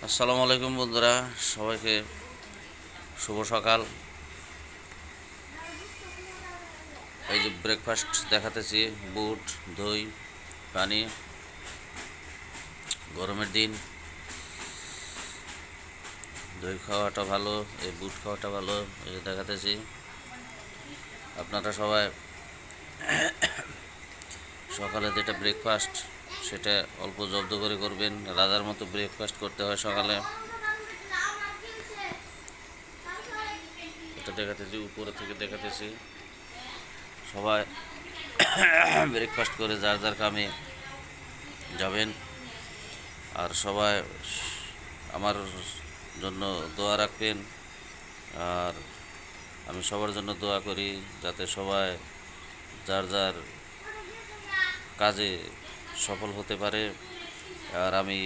আসসালামু আলাইকুম বন্ধুরা, সবাইকে শুভ সকাল। এই যে ব্রেকফাস্ট দেখাতেছি, বুট, দই, পানি। গরমের দিন দই খাওয়াটা ভালো, এই বুট খাওয়াটা ভালো। এই যে দেখাতেছি, আপনারা সবাই সকালে যেটা ব্রেকফাস্ট সেটা অল্প জব্দ করে করবেন। রাজার মতো ব্রেকফাস্ট করতে হয় সকালে। এটা দেখাতেছি, উপরে থেকে দেখাতেছি। সবাই ব্রেকফাস্ট করে যার যার কামে যাবেন। আর সবাই আমার জন্য দোয়া রাখবেন। আর আমি সবার জন্য দোয়া করি যাতে সবাই যার যার কাজে সফল হতে পারে। আর আমি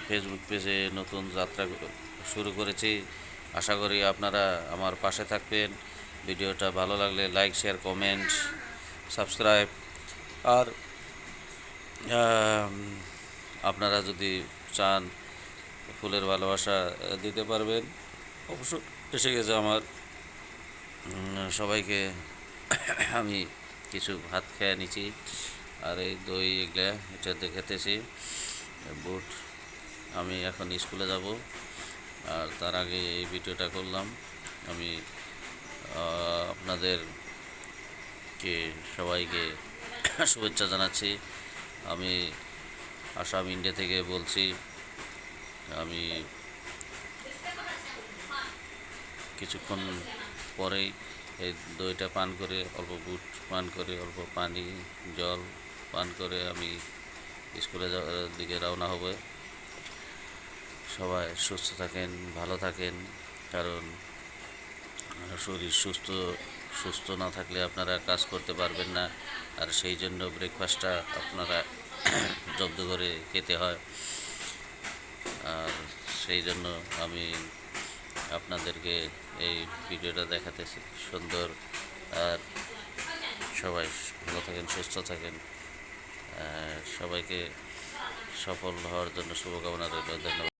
ফেসবুক পেজে নতুন যাত্রা শুরু করেছি, আশা করি আপনারা আমার পাশে থাকবেন। ভিডিওটা ভালো লাগলে লাইক, শেয়ার, কমেন্ট, সাবস্ক্রাইব। আর আপনারা যদি চান ফুলের ভালোবাসা দিতে পারবেন, অবশ্য এসে গেছে আমার। সবাইকে আমি কিছু ভাত খেয়ে নিচ্ছি। আর এই দই এগুলা এটা দেখাতেছি, বুট। আমি এখন স্কুলে যাব, আর তার আগে এই ভিডিওটা করলাম। আমি আপনাদেরকে সবাইকে শুভেচ্ছা জানাচ্ছি। আমি আসাম, ইন্ডিয়া থেকে বলছি। আমি কিছুক্ষণ পরেই এই দইটা পান করে, অল্প বুট পান করে, অল্প পানি, জল পান করে আমি স্কুলে দিকে রওনা হবে। সবাই সুস্থ থাকেন, ভালো থাকেন, কারণ শরীর সুস্থ না থাকলে আপনারা কাজ করতে পারবেন না। আর সেই জন্য ব্রেকফাস্টটা আপনারা জব্দ করে খেতে হয়। আর সেই জন্য আমি আপনাদেরকে এই ভিডিওটা দেখাতেছি সুন্দর। আর সবাই ভালো থাকেন, সুস্থ থাকেন। সবাইকে সফল হওয়ার জন্য শুভকামনা রইল। ধন্যবাদ।